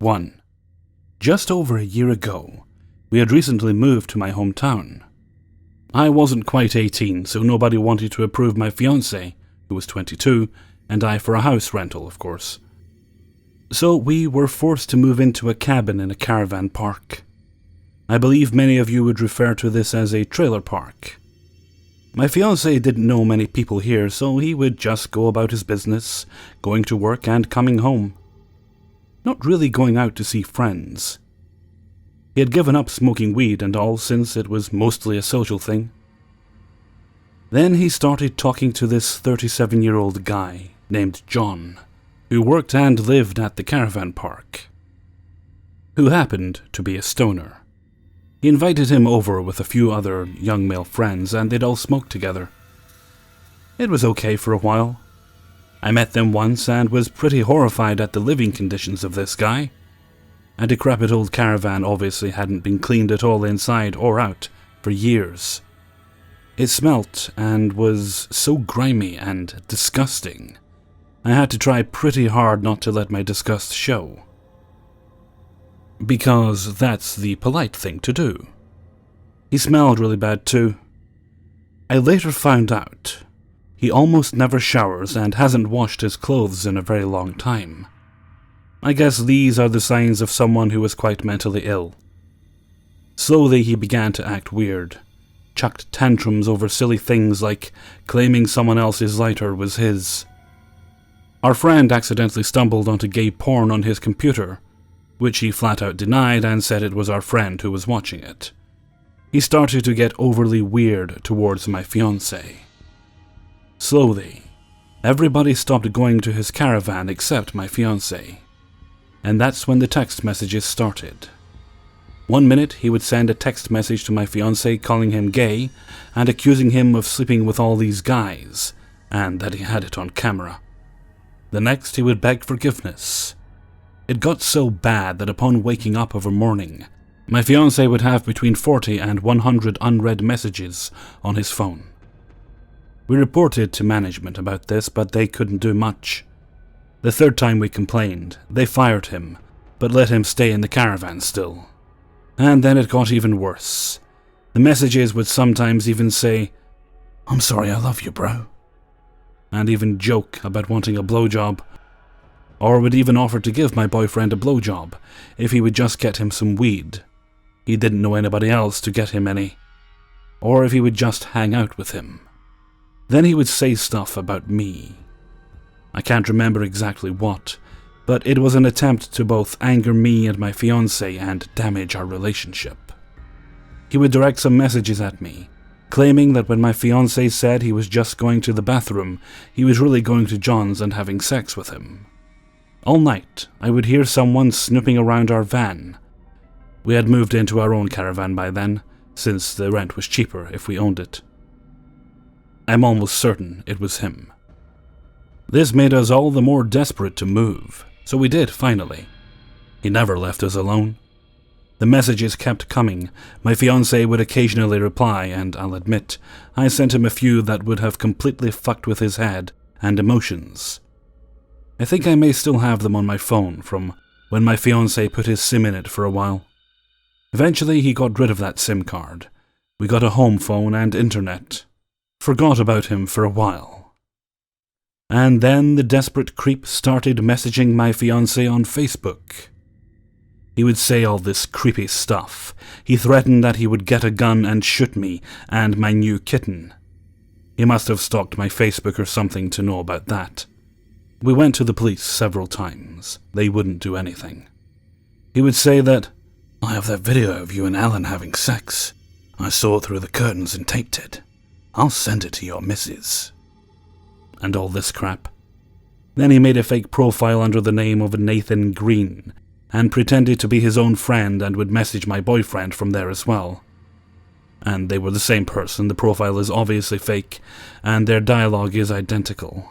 1. Just over a year ago, we had recently moved to my hometown. I wasn't quite 18, so nobody wanted to approve my fiancée, who was 22, and I for a house rental, of course. So we were forced to move into a cabin in a caravan park. I believe many of you would refer to this as a trailer park. My fiancé didn't know many people here, so he would just go about his business, going to work and coming home. Not really going out to see friends. He had given up smoking weed and all since it was mostly a social thing. Then he started talking to this 37-year-old guy named John, who worked and lived at the caravan park, who happened to be a stoner. He invited him over with a few other young male friends and they'd all smoke together. It was okay for a while. I met them once and was pretty horrified at the living conditions of this guy. A decrepit old caravan obviously hadn't been cleaned at all inside or out for years. It smelt and was so grimy and disgusting. I had to try pretty hard not to let my disgust show. Because that's the polite thing to do. He smelled really bad too. I later found out he almost never showers and hasn't washed his clothes in a very long time. I guess these are the signs of someone who was quite mentally ill. Slowly he began to act weird, chucked tantrums over silly things like claiming someone else's lighter was his. Our friend accidentally stumbled onto gay porn on his computer, which he flat out denied and said it was our friend who was watching it. He started to get overly weird towards my fiancée. Slowly, everybody stopped going to his caravan except my fiancée. And that's when the text messages started. One minute he would send a text message to my fiancé calling him gay and accusing him of sleeping with all these guys, and that he had it on camera. The next he would beg forgiveness. It got so bad that upon waking up of a morning, my fiancé would have between 40 and 100 unread messages on his phone. We reported to management about this, but they couldn't do much. The third time we complained, they fired him, but let him stay in the caravan still. And then it got even worse. The messages would sometimes even say, "I'm sorry, I love you, bro," and even joke about wanting a blowjob, or would even offer to give my boyfriend a blowjob if he would just get him some weed. He didn't know anybody else to get him any, or if he would just hang out with him. Then he would say stuff about me. I can't remember exactly what, but it was an attempt to both anger me and my fiancé and damage our relationship. He would direct some messages at me, claiming that when my fiancé said he was just going to the bathroom, he was really going to John's and having sex with him. All night, I would hear someone snooping around our van. We had moved into our own caravan by then, since the rent was cheaper if we owned it. I'm almost certain it was him. This made us all the more desperate to move, so we did finally. He never left us alone. The messages kept coming. My fiancé would occasionally reply, and I'll admit, I sent him a few that would have completely fucked with his head and emotions. I think I may still have them on my phone from when my fiancé put his SIM in it for a while. Eventually he got rid of that SIM card. We got a home phone and internet. Forgot about him for a while. And then the desperate creep started messaging my fiancé on Facebook. He would say all this creepy stuff. He threatened that he would get a gun and shoot me and my new kitten. He must have stalked my Facebook or something to know about that. We went to the police several times. They wouldn't do anything. He would say that, "I have that video of you and Alan having sex. I saw it through the curtains and taped it. I'll send it to your missus." And all this crap. Then he made a fake profile under the name of Nathan Green and pretended to be his own friend and would message my boyfriend from there as well. And they were the same person. The profile is obviously fake and their dialogue is identical.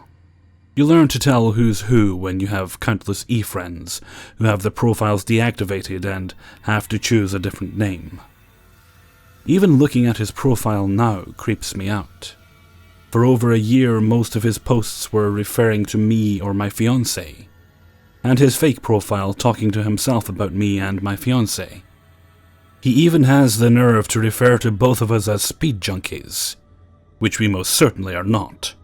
You learn to tell who's who when you have countless e-friends who have the profiles deactivated and have to choose a different name. Even looking at his profile now creeps me out. For over a year, most of his posts were referring to me or my fiancé. and his fake profile talking to himself about me and my fiancée. He even has the nerve to refer to both of us as speed junkies, which we most certainly are not,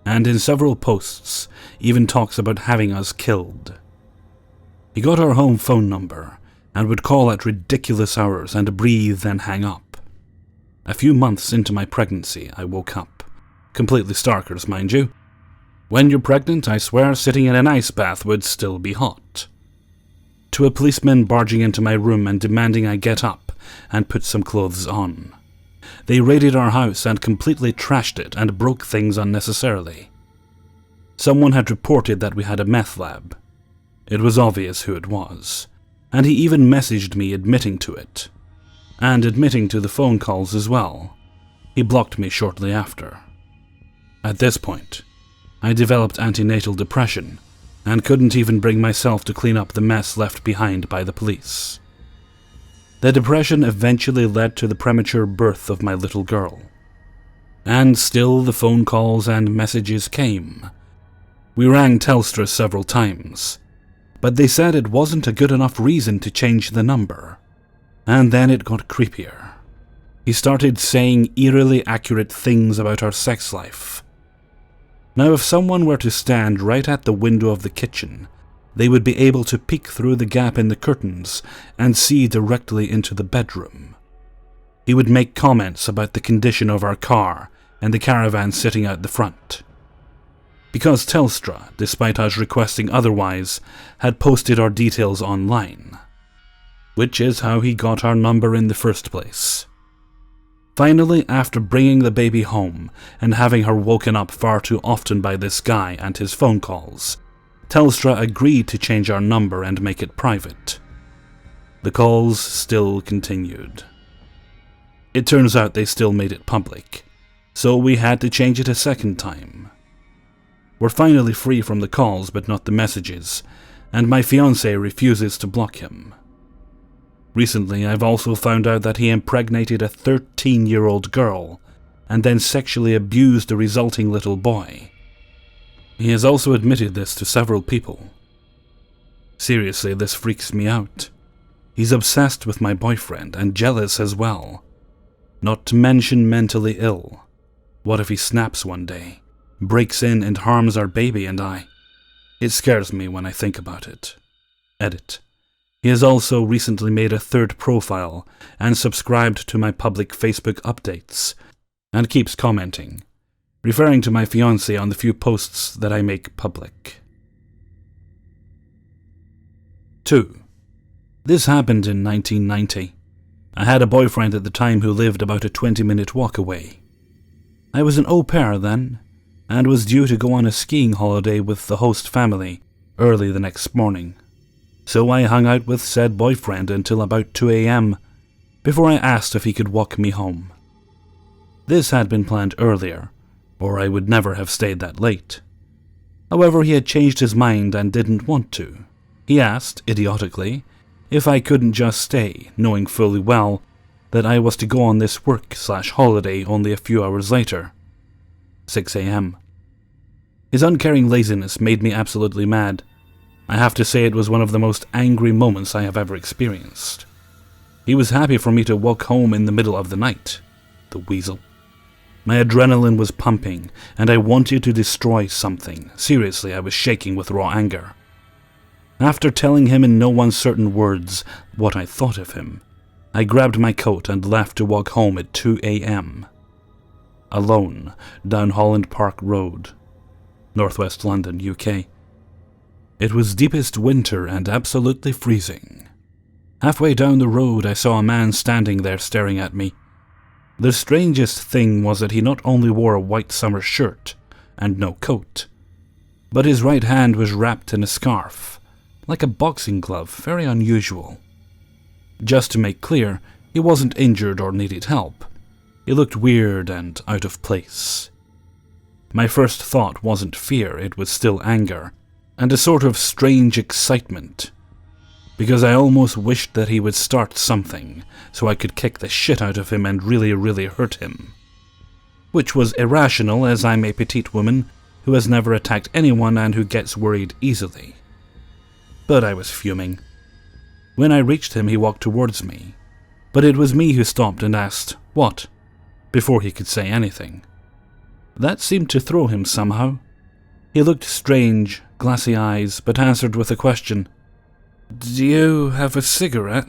and in several posts even talks about having us killed. He got our home phone number and would call at ridiculous hours and breathe and hang up. A few months into my pregnancy, I woke up. Completely starkers, mind you. When you're pregnant, I swear sitting in an ice bath would still be hot. To a policeman barging into my room and demanding I get up and put some clothes on. They raided our house and completely trashed it and broke things unnecessarily. Someone had reported that we had a meth lab. It was obvious who it was, and he even messaged me admitting to it, and admitting to the phone calls as well. He blocked me shortly after. At this point, I developed antenatal depression and couldn't even bring myself to clean up the mess left behind by the police. The depression eventually led to the premature birth of my little girl. And still the phone calls and messages came. We rang Telstra several times, but they said it wasn't a good enough reason to change the number. And then it got creepier. He started saying eerily accurate things about our sex life. Now, if someone were to stand right at the window of the kitchen, they would be able to peek through the gap in the curtains and see directly into the bedroom. He would make comments about the condition of our car and the caravan sitting out the front. Because Telstra, despite us requesting otherwise, had posted our details online, which is how he got our number in the first place. Finally, after bringing the baby home and having her woken up far too often by this guy and his phone calls, Telstra agreed to change our number and make it private. The calls still continued. It turns out they still made it public, so we had to change it a second time. We're finally free from the calls but not the messages, and my fiancé refuses to block him. Recently, I've also found out that he impregnated a 13-year-old girl and then sexually abused the resulting little boy. He has also admitted this to several people. Seriously, this freaks me out. He's obsessed with my boyfriend and jealous as well. Not to mention mentally ill. What if he snaps one day, breaks in and harms our baby and I? It scares me when I think about it. Edit. He has also recently made a third profile and subscribed to my public Facebook updates, and keeps commenting, referring to my fiancé on the few posts that I make public. 2. This happened in 1990. I had a boyfriend at the time who lived about a 20-minute walk away. I was an au pair then, and was due to go on a skiing holiday with the host family early the next morning. So I hung out with said boyfriend until about 2 a.m. before I asked if he could walk me home. This had been planned earlier, or I would never have stayed that late. However, he had changed his mind and didn't want to. He asked, idiotically, if I couldn't just stay, knowing fully well that I was to go on this work/holiday only a few hours later. 6 a.m. His uncaring laziness made me absolutely mad. I have to say it was one of the most angry moments I have ever experienced. He was happy for me to walk home in the middle of the night. The weasel. My adrenaline was pumping, and I wanted to destroy something. Seriously, I was shaking with raw anger. After telling him in no uncertain words what I thought of him, I grabbed my coat and left to walk home at 2 a.m. Alone, down Holland Park Road, northwest London, UK. It was deepest winter and absolutely freezing. Halfway down the road, I saw a man standing there staring at me. The strangest thing was that he not only wore a white summer shirt and no coat, but his right hand was wrapped in a scarf, like a boxing glove, very unusual. Just to make clear, he wasn't injured or needed help. He looked weird and out of place. My first thought wasn't fear, it was still anger, and a sort of strange excitement, because I almost wished that he would start something so I could kick the shit out of him and really hurt him. Which was irrational, as I'm a petite woman who has never attacked anyone and who gets worried easily. but I was fuming. When I reached him, he walked towards me, but it was me who stopped and asked, "What?" before he could say anything. That seemed to throw him somehow. He looked strange, glassy eyes, but answered with a question. "Do you have a cigarette?"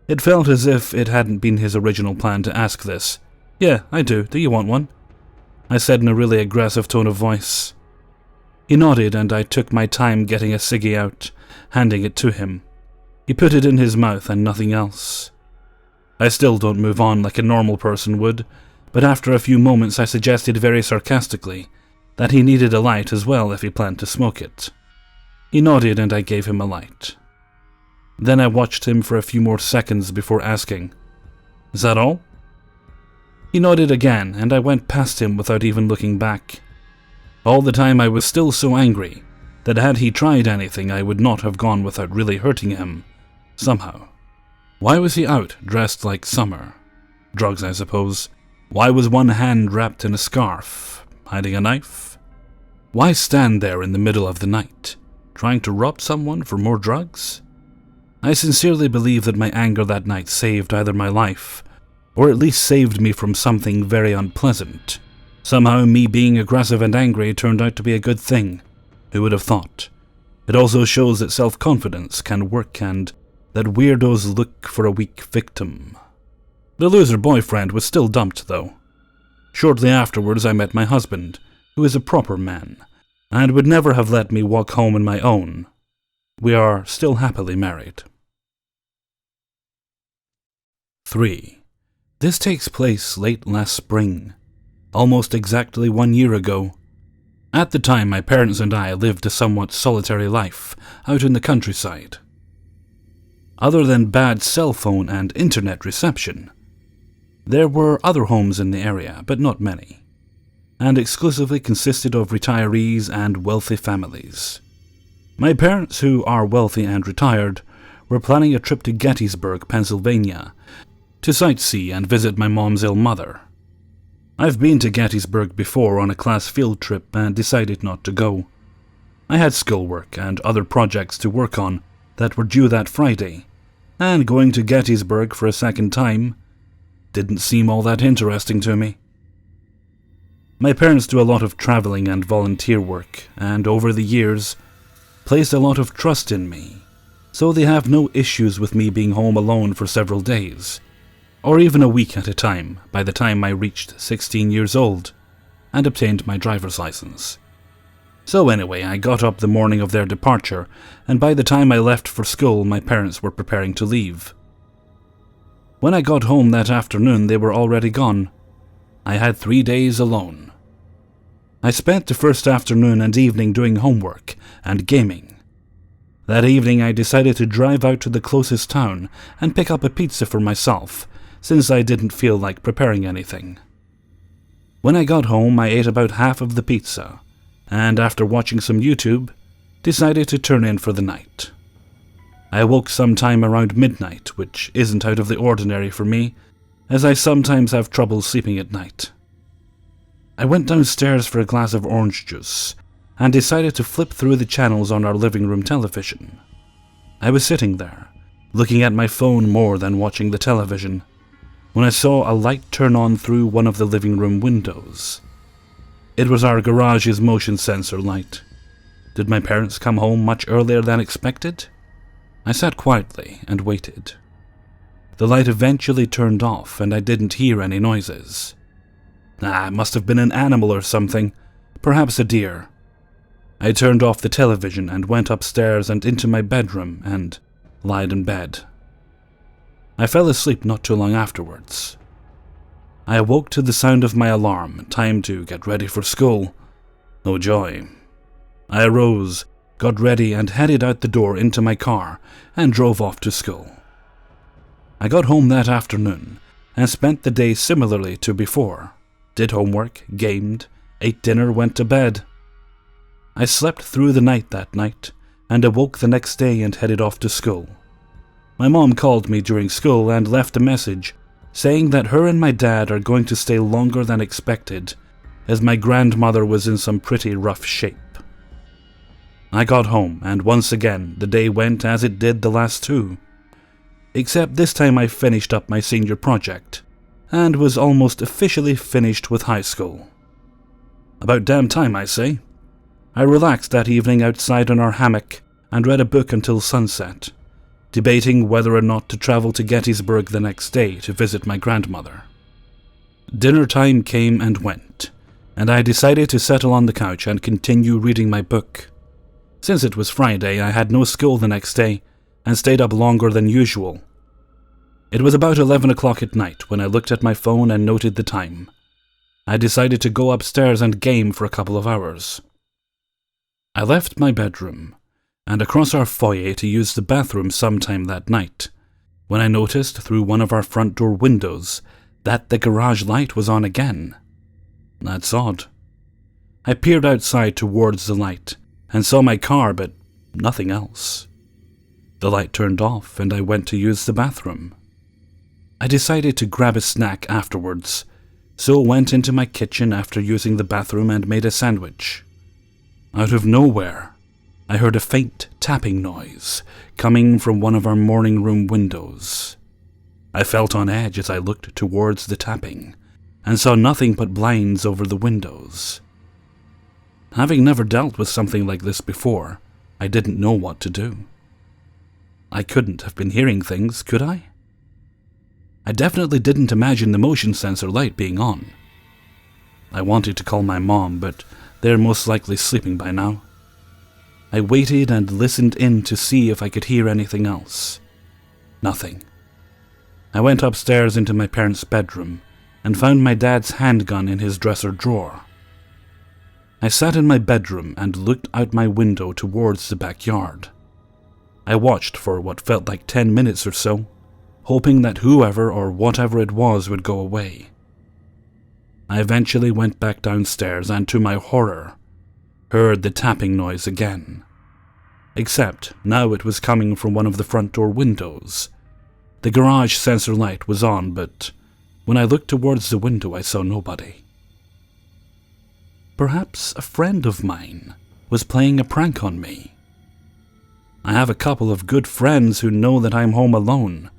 It felt as if it hadn't been his original plan to ask this. "Yeah, I do. Do you want one?" I said in a really aggressive tone of voice. He nodded, and I took my time getting a ciggy out, handing it to him. He put it in his mouth and nothing else. I still don't move on like a normal person would, but after a few moments I suggested very sarcastically that he needed a light as well if he planned to smoke it. He nodded and I gave him a light. Then I watched him for a few more seconds before asking, "Is that all?" He nodded again and I went past him without even looking back. All the time I was still so angry that had he tried anything I would not have gone without really hurting him, somehow. Why was he out, dressed like summer? Drugs, I suppose. Why was one hand wrapped in a scarf? Hiding a knife? Why stand there in the middle of the night, trying to rob someone for more drugs? I sincerely believe that my anger that night saved either my life, or at least saved me from something very unpleasant. Somehow me being aggressive and angry turned out to be a good thing. Who would have thought? It also shows that self-confidence can work and that weirdos look for a weak victim. The loser boyfriend was still dumped, though. Shortly afterwards I met my husband, who is a proper man, and would never have let me walk home on my own. We are still happily married. 3. This takes place late last spring, almost exactly 1 year ago. At the time, my parents and I lived a somewhat solitary life out in the countryside. Other than bad cell phone and internet reception, there were other homes in the area, but not many, and exclusively consisted of retirees and wealthy families. My parents, who are wealthy and retired, were planning a trip to Gettysburg, Pennsylvania, to sightsee and visit my mom's ill mother. I've been to Gettysburg before on a class field trip and decided not to go. I had schoolwork and other projects to work on that were due that Friday, and going to Gettysburg for a second time didn't seem all that interesting to me. My parents do a lot of traveling and volunteer work, and over the years placed a lot of trust in me, so they have no issues with me being home alone for several days, or even a week at a time by the time I reached 16 years old and obtained my driver's license. So anyway, I got up the morning of their departure, and by the time I left for school, my parents were preparing to leave. When I got home that afternoon, they were already gone. I had 3 days alone. I spent the first afternoon and evening doing homework and gaming. That evening I decided to drive out to the closest town and pick up a pizza for myself, since I didn't feel like preparing anything. When I got home, I ate about half of the pizza, and after watching some YouTube, decided to turn in for the night. I woke sometime around midnight, which isn't out of the ordinary for me, as I sometimes have trouble sleeping at night. I went downstairs for a glass of orange juice, and decided to flip through the channels on our living room television. I was sitting there, looking at my phone more than watching the television, when I saw a light turn on through one of the living room windows. It was our garage's motion sensor light. Did my parents come home much earlier than expected? I sat quietly and waited. The light eventually turned off and I didn't hear any noises. It must have been an animal or something, perhaps a deer. I turned off the television and went upstairs and into my bedroom and lied in bed. I fell asleep not too long afterwards. I awoke to the sound of my alarm, time to get ready for school. Oh joy. I arose, got ready and headed out the door into my car and drove off to school. I got home that afternoon and spent the day similarly to before. Did homework, gamed, ate dinner, went to bed. I slept through the night that night and awoke the next day and headed off to school. My mom called me during school and left a message saying that her and my dad are going to stay longer than expected, as my grandmother was in some pretty rough shape. I got home, and once again the day went as it did the last two. Except this time I finished up my senior project, and was almost officially finished with high school. About damn time, I say. I relaxed that evening outside on our hammock and read a book until sunset, debating whether or not to travel to Gettysburg the next day to visit my grandmother. Dinner time came and went, and I decided to settle on the couch and continue reading my book. Since it was Friday, I had no school the next day and stayed up longer than usual. It was about 11 o'clock at night when I looked at my phone and noted the time. I decided to go upstairs and game for a couple of hours. I left my bedroom and across our foyer to use the bathroom sometime that night, when I noticed through one of our front door windows that the garage light was on again. That's odd. I peered outside towards the light and saw my car, but nothing else. The light turned off and I went to use the bathroom. I decided to grab a snack afterwards, so went into my kitchen after using the bathroom and made a sandwich. Out of nowhere, I heard a faint tapping noise coming from one of our morning room windows. I felt on edge as I looked towards the tapping and saw nothing but blinds over the windows. Having never dealt with something like this before, I didn't know what to do. I couldn't have been hearing things, could I? I definitely didn't imagine the motion sensor light being on. I wanted to call my mom, but they're most likely sleeping by now. I waited and listened in to see if I could hear anything else. Nothing. I went upstairs into my parents' bedroom and found my dad's handgun in his dresser drawer. I sat in my bedroom and looked out my window towards the backyard. I watched for what felt like 10 minutes or so, hoping that whoever or whatever it was would go away. I eventually went back downstairs and, to my horror, heard the tapping noise again. Except now it was coming from one of the front door windows. The garage sensor light was on, but when I looked towards the window I saw nobody. Perhaps a friend of mine was playing a prank on me. I have a couple of good friends who know that I'm home alone,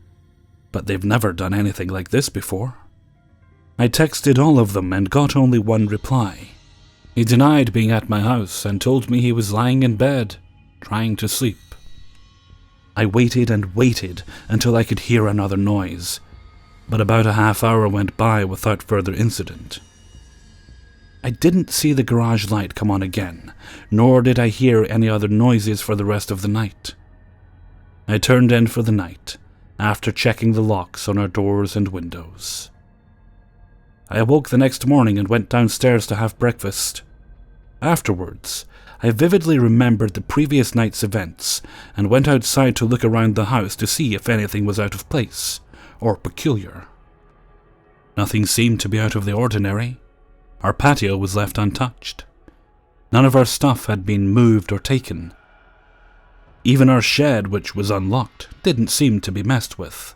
but they've never done anything like this before. I texted all of them and got only one reply. He denied being at my house and told me he was lying in bed, trying to sleep. I waited and waited until I could hear another noise, but about a half hour went by without further incident. I didn't see the garage light come on again, nor did I hear any other noises for the rest of the night. I turned in for the night, after checking the locks on our doors and windows. I awoke the next morning and went downstairs to have breakfast. Afterwards, I vividly remembered the previous night's events and went outside to look around the house to see if anything was out of place or peculiar. Nothing seemed to be out of the ordinary. Our patio was left untouched. None of our stuff had been moved or taken. Even our shed, which was unlocked, didn't seem to be messed with.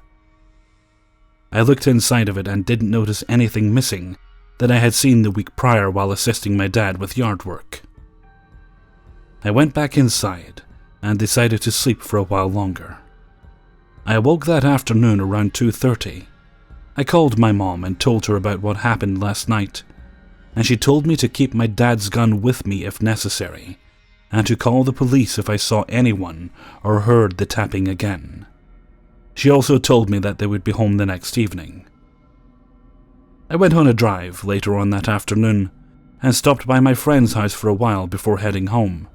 I looked inside of it and didn't notice anything missing that I had seen the week prior while assisting my dad with yard work. I went back inside and decided to sleep for a while longer. I awoke that afternoon around 2:30. I called my mom and told her about what happened last night, and she told me to keep my dad's gun with me if necessary, and to call the police if I saw anyone or heard the tapping again. She also told me that they would be home the next evening. I went on a drive later on that afternoon and stopped by my friend's house for a while before heading home.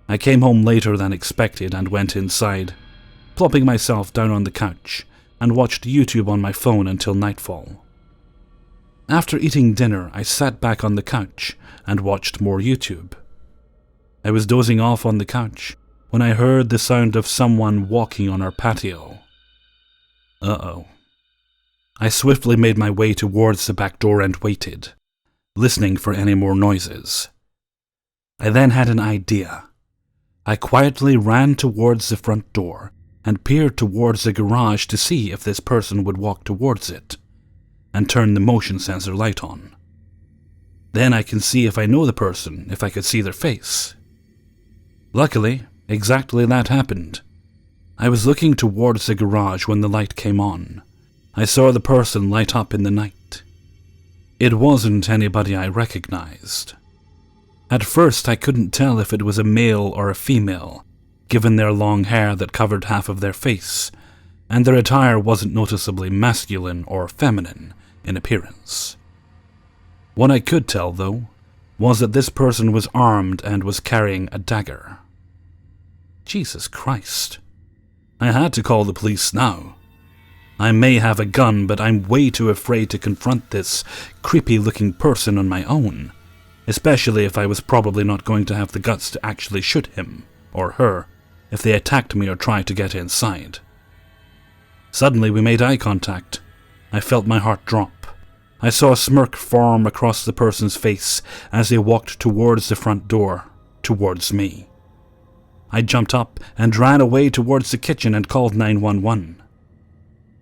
I came home later than expected and went inside, plopping myself down on the couch and watched YouTube on my phone until nightfall. After eating dinner, I sat back on the couch and watched more YouTube. I was dozing off on the couch when I heard the sound of someone walking on our patio. Uh-oh. I swiftly made my way towards the back door and waited, listening for any more noises. I then had an idea. I quietly ran towards the front door and peered towards the garage to see if this person would walk towards it, and turn the motion sensor light on. Then I can see if I know the person if I could see their face. Luckily, exactly that happened. I was looking towards the garage when the light came on. I saw the person light up in the night. It wasn't anybody I recognized. At first, I couldn't tell if it was a male or a female, given their long hair that covered half of their face, and their attire wasn't noticeably masculine or feminine in appearance. What I could tell, though, was that this person was armed and was carrying a dagger. Jesus Christ. I had to call the police now. I may have a gun, but I'm way too afraid to confront this creepy-looking person on my own, especially if I was probably not going to have the guts to actually shoot him, or her, if they attacked me or tried to get inside. Suddenly we made eye contact. I felt my heart drop. I saw a smirk form across the person's face as they walked towards the front door, towards me. I jumped up and ran away towards the kitchen and called 911.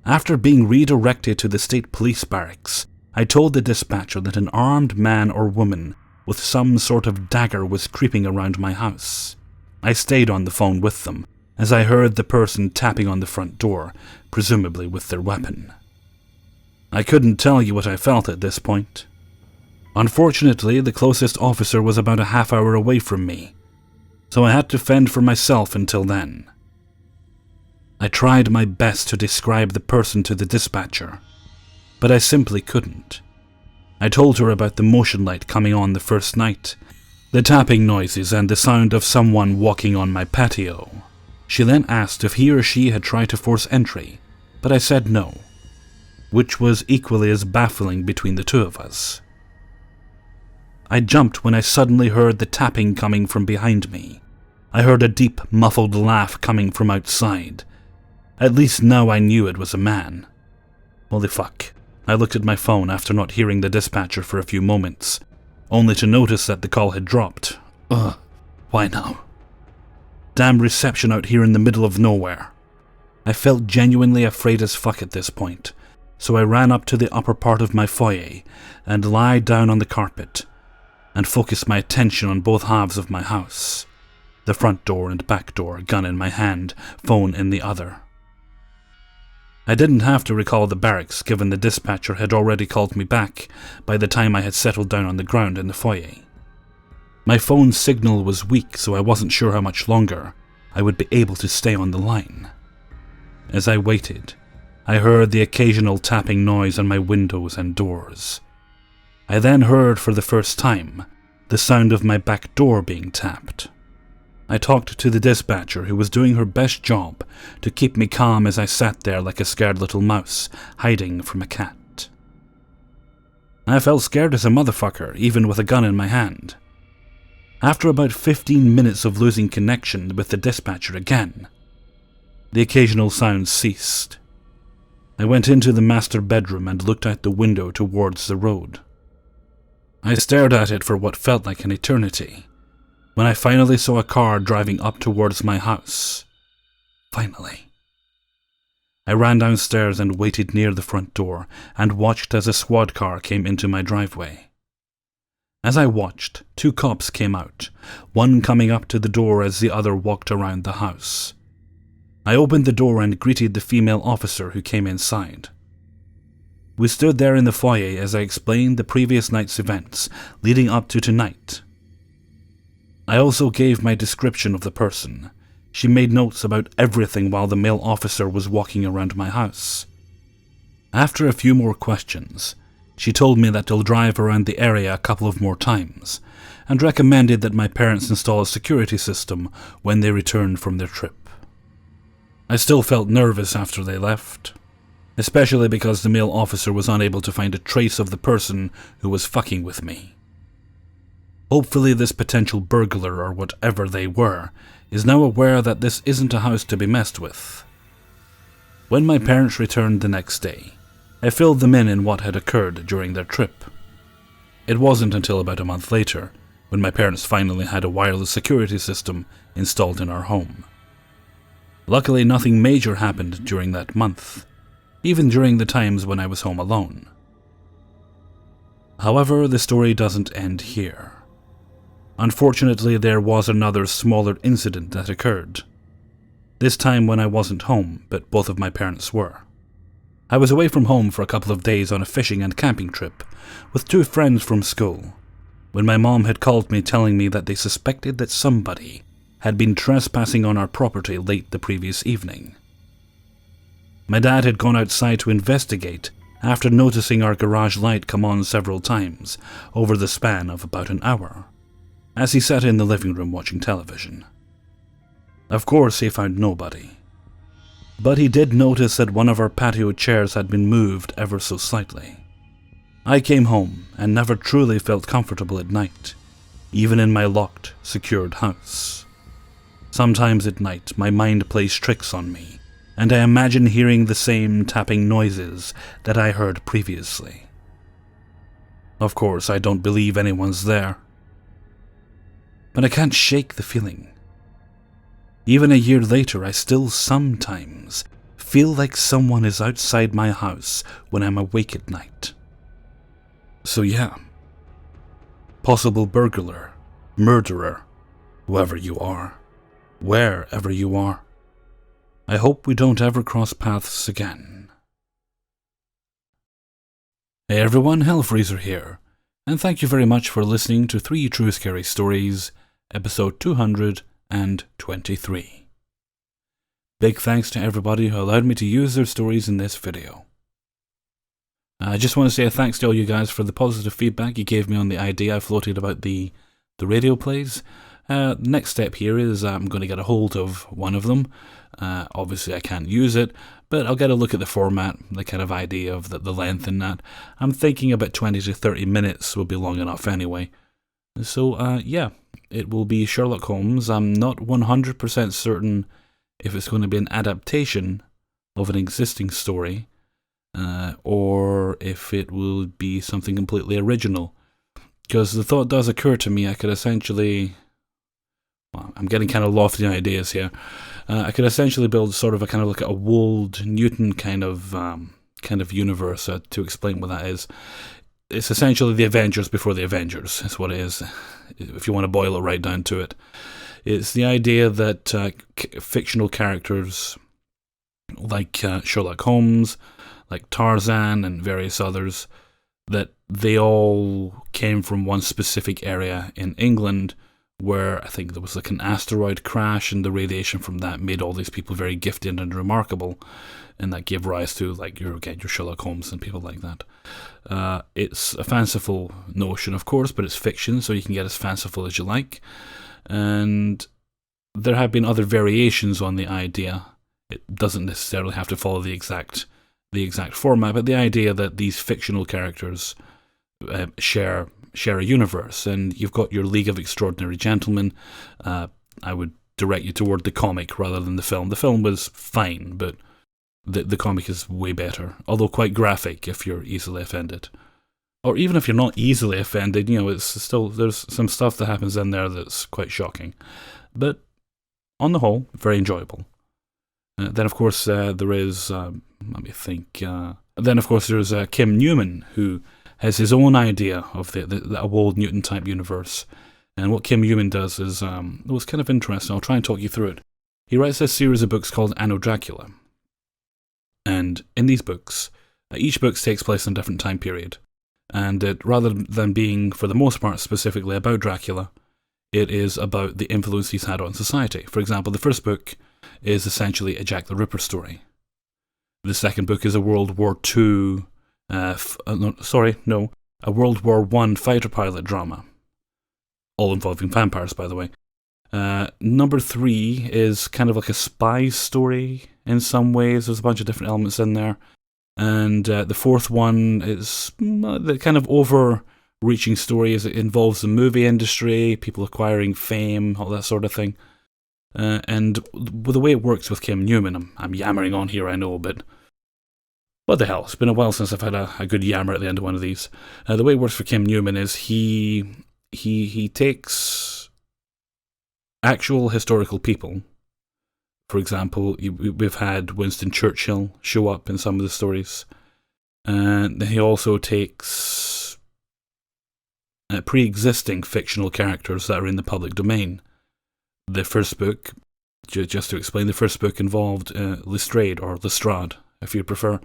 After being redirected to the state police barracks, I told the dispatcher that an armed man or woman with some sort of dagger was creeping around my house. I stayed on the phone with them as I heard the person tapping on the front door, presumably with their weapon. I couldn't tell you what I felt at this point. Unfortunately, the closest officer was about a half hour away from me, so I had to fend for myself until then. I tried my best to describe the person to the dispatcher, but I simply couldn't. I told her about the motion light coming on the first night, the tapping noises and the sound of someone walking on my patio. She then asked if he or she had tried to force entry, but I said no, which was equally as baffling between the two of us. I jumped when I suddenly heard the tapping coming from behind me. I heard a deep, muffled laugh coming from outside. At least now I knew it was a man. Holy fuck. I looked at my phone after not hearing the dispatcher for a few moments, only to notice that the call had dropped. Ugh, why now? Damn reception out here in the middle of nowhere. I felt genuinely afraid as fuck at this point, so I ran up to the upper part of my foyer and lied down on the carpet and focused my attention on both halves of my house. The front door and back door, gun in my hand, phone in the other. I didn't have to recall the barracks, given the dispatcher had already called me back by the time I had settled down on the ground in the foyer. My phone's signal was weak, so I wasn't sure how much longer I would be able to stay on the line. As I waited, I heard the occasional tapping noise on my windows and doors. I then heard for the first time the sound of my back door being tapped. I talked to the dispatcher, who was doing her best job to keep me calm as I sat there like a scared little mouse, hiding from a cat. I felt scared as a motherfucker, even with a gun in my hand. After about 15 minutes of losing connection with the dispatcher again, the occasional sounds ceased. I went into the master bedroom and looked out the window towards the road. I stared at it for what felt like an eternity, when I finally saw a car driving up towards my house. Finally. I ran downstairs and waited near the front door and watched as a squad car came into my driveway. As I watched, 2 cops came out, one coming up to the door as the other walked around the house. I opened the door and greeted the female officer who came inside. We stood there in the foyer as I explained the previous night's events leading up to tonight. I also gave my description of the person. She made notes about everything while the male officer was walking around my house. After a few more questions, she told me that they'll drive around the area a couple of more times, and recommended that my parents install a security system when they returned from their trip. I still felt nervous after they left, especially because the male officer was unable to find a trace of the person who was fucking with me. Hopefully this potential burglar, or whatever they were, is now aware that this isn't a house to be messed with. When my parents returned the next day, I filled them in what had occurred during their trip. It wasn't until about a month later when my parents finally had a wireless security system installed in our home. Luckily, nothing major happened during that month, even during the times when I was home alone. However, the story doesn't end here. Unfortunately, there was another smaller incident that occurred. This time when I wasn't home, but both of my parents were. I was away from home for a couple of days on a fishing and camping trip with 2 friends from school, when my mom had called me telling me that they suspected that somebody had been trespassing on our property late the previous evening. My dad had gone outside to investigate after noticing our garage light come on several times over the span of about an hour, as he sat in the living room watching television. Of course, he found nobody. But he did notice that one of our patio chairs had been moved ever so slightly. I came home and never truly felt comfortable at night, even in my locked, secured house. Sometimes at night, my mind plays tricks on me, and I imagine hearing the same tapping noises that I heard previously. Of course, I don't believe anyone's there, but I can't shake the feeling. Even a year later, I still sometimes feel like someone is outside my house when I'm awake at night. So yeah, possible burglar, murderer, whoever you are, wherever you are, I hope we don't ever cross paths again. Hey everyone, Hellfreezer here, and thank you very much for listening to 3 True Scary Stories, episode 223. Big thanks to everybody who allowed me to use their stories in this video. I just want to say a thanks to all you guys for the positive feedback you gave me on the idea I floated about the radio plays. Next step here is I'm going to get a hold of one of them. Obviously I can't use it, but I'll get a look at the format, the kind of idea of the length in that. I'm thinking about 20 to 30 minutes will be long enough anyway. So yeah, it will be Sherlock Holmes. I'm not 100% certain if it's going to be an adaptation of an existing story, or if it will be something completely original. Because the thought does occur to me, I could essentially... Well, I'm getting kind of lofty ideas here. I could essentially build sort of a kind of like a Wold Newton kind of universe. To explain what that is, it's essentially the Avengers before the Avengers. Is what it is. If you want to boil it right down to it, it's the idea that fictional characters like Sherlock Holmes, like Tarzan, and various others, that they all came from one specific area in England, where I think there was like an asteroid crash, and the radiation from that made all these people very gifted and remarkable, and that gave rise to like your Sherlock Holmes and people like that. It's a fanciful notion, of course, but it's fiction, so you can get as fanciful as you like. And there have been other variations on the idea. It doesn't necessarily have to follow the exact format, but the idea that these fictional characters share a universe, and you've got your League of Extraordinary Gentlemen. I would direct you toward the comic rather than the film. The film was fine, but the comic is way better, although quite graphic if you're easily offended. Or even if you're not easily offended, it's still, there's some stuff that happens in there that's quite shocking. But on the whole, very enjoyable. Then of course there is, let me think, then of course there's Kim Newman, who has his own idea of the Wold Newton type universe. And what Kim Newman does is, it was kind of interesting. I'll try and talk you through it. He writes a series of books called Anno Dracula. And in these books, each book takes place in a different time period. And rather than being, for the most part, specifically about Dracula, it is about the influence he's had on society. For example, the first book is essentially a Jack the Ripper story. The second book is a World War II... a World War I fighter pilot drama. All involving vampires, by the way. Number 3 is kind of like a spy story in some ways. There's a bunch of different elements in there. And the fourth one is the kind of overreaching story, as it involves the movie industry, people acquiring fame, all that sort of thing. And the way it works with Kim Newman, I'm yammering on here, I know, but what the hell, it's been a while since I've had a good yammer at the end of one of these. The way it works for Kim Newman is he takes actual historical people. For example, we've had Winston Churchill show up in some of the stories. And he also takes pre-existing fictional characters that are in the public domain. The first book, just to explain, the first book involved Lestrade, or Lestrade, if you prefer,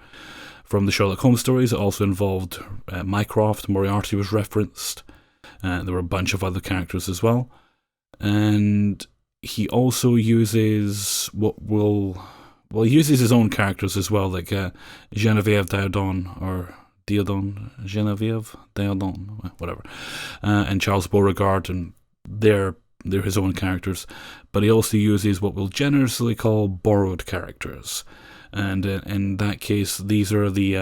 from the Sherlock Holmes stories. It also involved Mycroft, Moriarty was referenced. There were a bunch of other characters as well. And he also uses he uses his own characters as well, like Genevieve Diodon, or Genevieve Diodon, whatever, and Charles Beauregard, and they're his own characters. But he also uses what we'll generously call borrowed characters. And in that case, these are the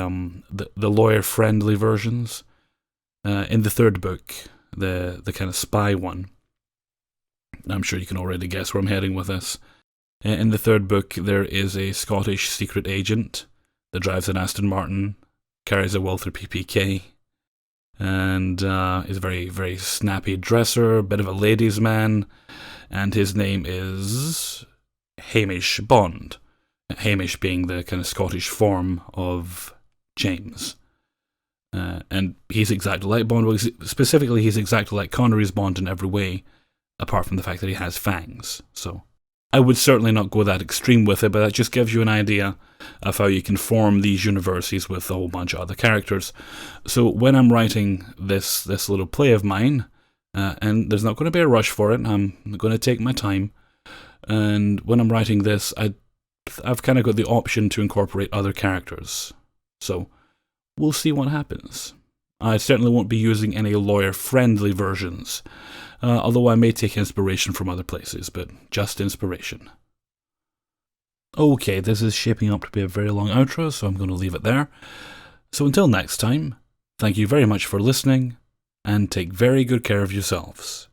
lawyer-friendly versions. In the third book, the kind of spy one, I'm sure you can already guess where I'm heading with this. In the third book, there is a Scottish secret agent that drives an Aston Martin, carries a Walther PPK, and is a very, very snappy dresser, a bit of a ladies' man, and his name is Hamish Bond. Hamish being the kind of Scottish form of James. And he's exactly like Bond. Well, specifically, he's exactly like Connery's Bond in every way, apart from the fact that he has fangs. So I would certainly not go that extreme with it, but that just gives you an idea of how you can form these universes with a whole bunch of other characters. So when I'm writing this little play of mine, and there's not going to be a rush for it, I'm going to take my time, and when I'm writing this, I've kind of got the option to incorporate other characters. So we'll see what happens. I certainly won't be using any lawyer-friendly versions, although I may take inspiration from other places, but just inspiration. Okay, this is shaping up to be a very long outro, so I'm going to leave it there. So until next time, thank you very much for listening, and take very good care of yourselves.